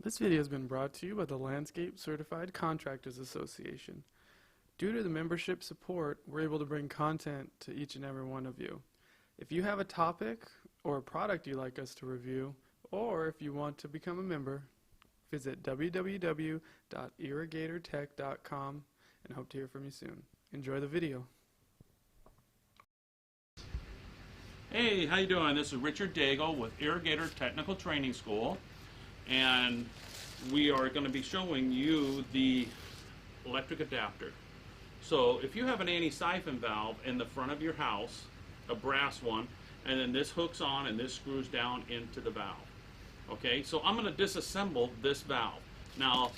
This video has been brought to you by the Landscape Certified Contractors Association. Due to the membership support, we're able to bring content to each and every one of you. If you have a topic or a product you'd like us to review, or if you want to become a member, visit www.irrigatortech.com and hope to hear from you soon. Enjoy the video. Hey, how you doing? This is Richard Daigle with Irrigator Technical Training School, and we are going to be showing you the electric adapter. So if you have an anti-siphon valve in the front of your house, a brass one, and then this hooks on and this screws down into the valve. Okay, so I'm going to disassemble this valve. Now,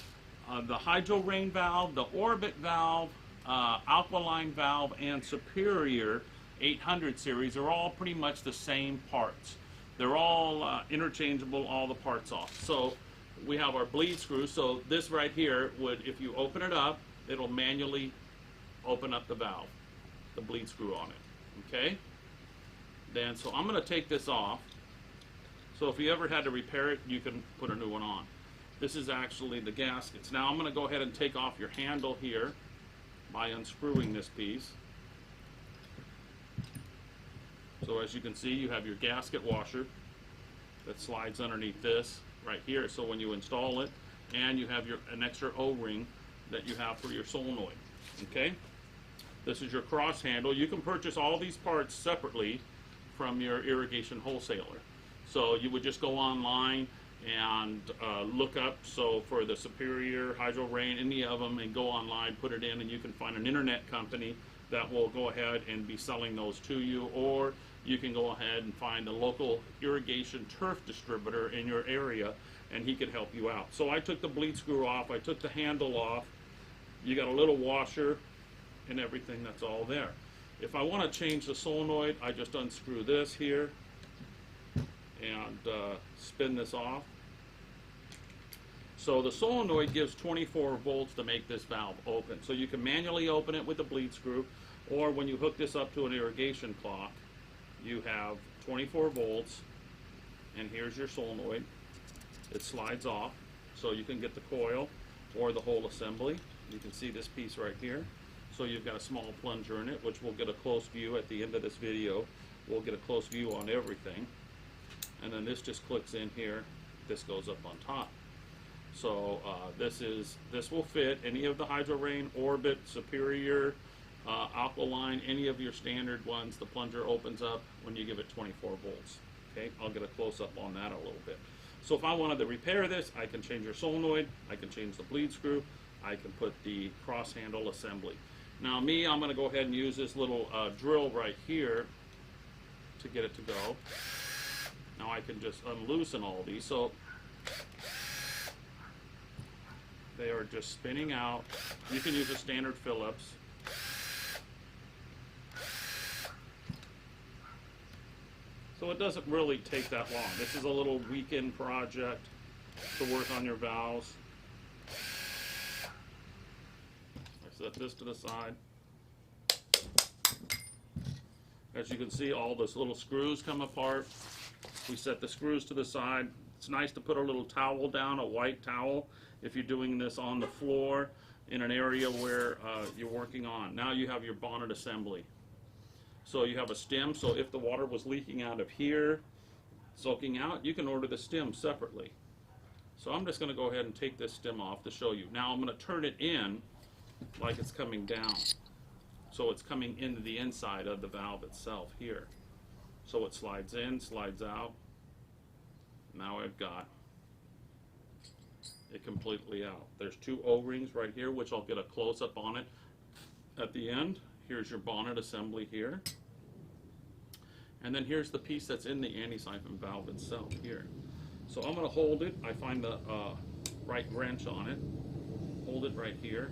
the hydro rain valve, the orbit valve, alkaline valve, and superior 800 series are all pretty much the same parts. They're all interchangeable, all the parts off. So we have our bleed screw. So this right here would, if you open it up, it'll manually open up the valve, the bleed screw on it. Okay? Then, so I'm going to take this off. So if you ever had to repair it, you can put a new one on. This is actually the gaskets. Now I'm going to go ahead and take off your handle here by unscrewing this piece. So as you can see, you have your gasket washer that slides underneath this right here. So when you install it, and you have an extra O-ring that you have for your solenoid. Okay? This is your cross handle. You can purchase all these parts separately from your irrigation wholesaler. So you would just go online and look up, so for the Superior, Hydro Rain, any of them, and go online, put it in, and you can find an internet company that will go ahead and be selling those to you, or you can go ahead and find a local irrigation turf distributor in your area, and he could help you out. So I took the bleed screw off, I took the handle off. You got a little washer and everything, that's all there. If I want to change the solenoid, I just unscrew this here and spin this off. So the solenoid gives 24 volts to make this valve open. So you can manually open it with a bleed screw, or when you hook this up to an irrigation clock, you have 24 volts, and here's your solenoid. It slides off, so you can get the coil or the whole assembly. You can see this piece right here. So you've got a small plunger in it, which we'll get a close view at the end of this video. We'll get a close view on everything. And then this just clicks in here. This goes up on top. So this will fit any of the Hydro Rain, Orbit, Superior, Alkaline, any of your standard ones. The plunger opens up when you give it 24 volts. Okay, I'll get a close-up on that a little bit. So if I wanted to repair this, I can change your solenoid, I can change the bleed screw, I can put the cross handle assembly. Now me, I'm going to go ahead and use this little drill right here to get it to go. Now I can just unloosen all these. So they are just spinning out. You can use a standard Phillips. So it doesn't really take that long. This is a little weekend project to work on your valves. I set this to the side. As you can see, all those little screws come apart. We set the screws to the side. It's nice to put a little towel down, a white towel, if you're doing this on the floor in an area where you're working on. Now you have your bonnet assembly. So you have a stem, so if the water was leaking out of here, soaking out, you can order the stem separately. So I'm just going to go ahead and take this stem off to show you. Now I'm going to turn it in like it's coming down. So it's coming into the inside of the valve itself here. So it slides in, slides out. Now I've got it completely out. There's two O-rings right here, which I'll get a close-up on it at the end. Here's your bonnet assembly here. And then here's the piece that's in the anti-siphon valve itself here. So I'm going to hold it. I find the right wrench on it. Hold it right here.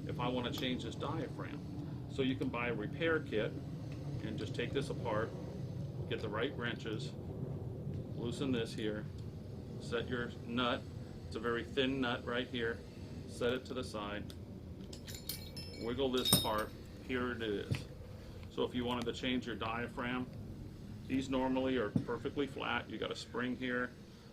If I want to change this diaphragm. So you can buy a repair kit and just take this apart, get the right wrenches, loosen this here, set your nut. It's a very thin nut right here. Set it to the side. Wiggle this part. Here it is. So if you wanted to change your diaphragm, these normally are perfectly flat. You got a spring here.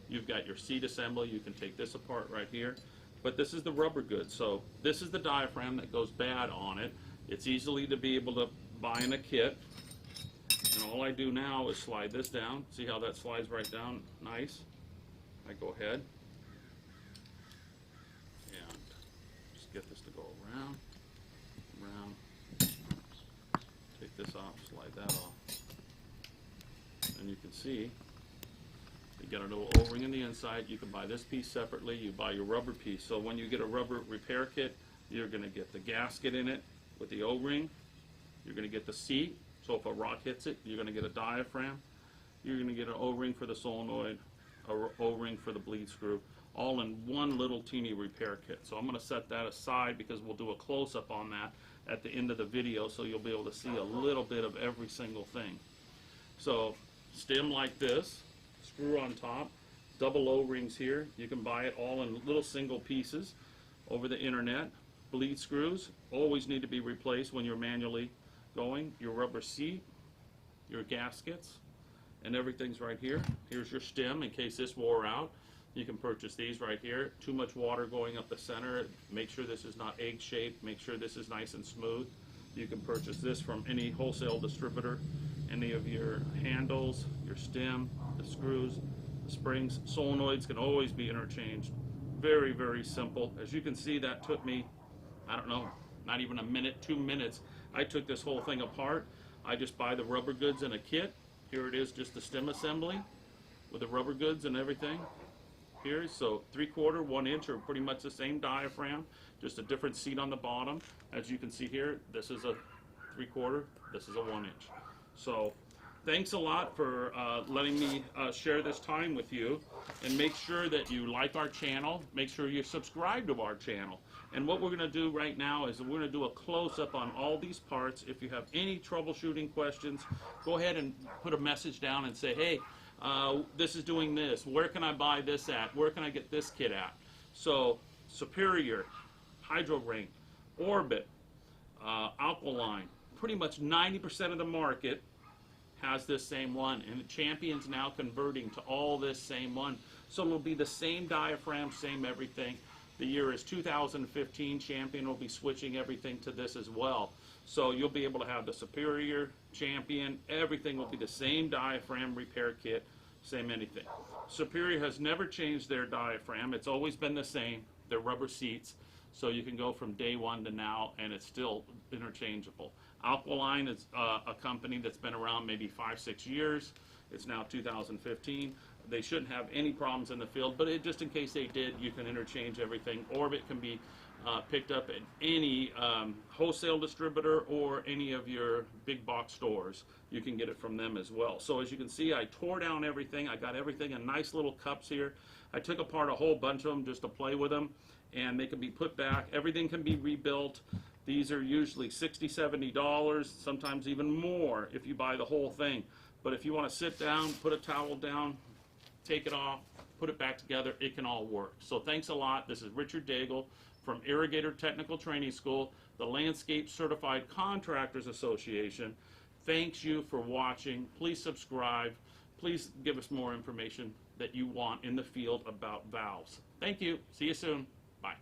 You've got your seat assembly. You can take this apart right here. But this is the rubber goods. So this is the diaphragm that goes bad on it. It's easily to be able to buy in a kit. And all I do now is slide this down. See how that slides right down? Nice. I go ahead and just get this to go around, around. Take this off, slide that off. And you can see you get a little O-ring in the inside. You can buy this piece separately. You buy your rubber piece. So when you get a rubber repair kit, you're going to get the gasket in it with the O-ring. You're going to get the seat. So if a rock hits it, you're going to get a diaphragm. You're going to get an O-ring for the solenoid, a O-ring for the bleed screw, all in one little teeny repair kit. So I'm going to set that aside because we'll do a close-up on that at the end of the video, so you'll be able to see a little bit of every single thing. So stem like this, screw on top, double O-rings here. You can buy it all in little single pieces over the internet. Bleed screws always need to be replaced when you're manually going. Your rubber seat, your gaskets, and everything's right here. Here's your stem in case this wore out. You can purchase these right here. Too much water going up the center. Make sure this is not egg shaped. Make sure this is nice and smooth. You can purchase this from any wholesale distributor. Any of your handles, your stem, the screws, the springs, solenoids can always be interchanged. Very, very simple. As you can see, that took me, I don't know, not even a minute, 2 minutes. I took this whole thing apart. I just buy the rubber goods in a kit. Here it is, just the stem assembly with the rubber goods and everything. Here, so 3/4, 1 inch are pretty much the same diaphragm, just a different seat on the bottom. As you can see here, this is a 3/4, this is a 1 inch. So thanks a lot for letting me share this time with you, and make sure that you like our channel, make sure you subscribe to our channel. And what we're going to do right now is we're going to do a close-up on all these parts. If you have any troubleshooting questions, go ahead and put a message down and say, hey, this is doing this. Where can I buy this at? Where can I get this kit at? So Superior, Hydro Rain, Orbit, Alkaline, pretty much 90% of the market has this same one, and Champion's now converting to all this same one. So it'll be the same diaphragm, same everything. The year is 2015. Champion will be switching everything to this as well. So you'll be able to have the Superior, Champion, everything will be the same diaphragm repair kit, same anything. Superior has never changed their diaphragm. It's always been the same. They're rubber seats, so you can go from day one to now, and it's still interchangeable. Alkaline is a company that's been around maybe 5-6 years. It's now 2015. They shouldn't have any problems in the field, but just in case they did, you can interchange everything. Orbit can be picked up at any wholesale distributor or any of your big box stores. You can get it from them as well. So as you can see, I tore down everything. I got everything in nice little cups here. I took apart a whole bunch of them just to play with them, and they can be put back. Everything can be rebuilt. These are usually $60, $70, sometimes even more if you buy the whole thing. But if you want to sit down, put a towel down, take it off, put it back together, it can all work. So thanks a lot. This is Richard Daigle from Irrigator Technical Training School, the Landscape Certified Contractors Association. Thanks you for watching. Please subscribe. Please give us more information that you want in the field about valves. Thank you. See you soon. Bye.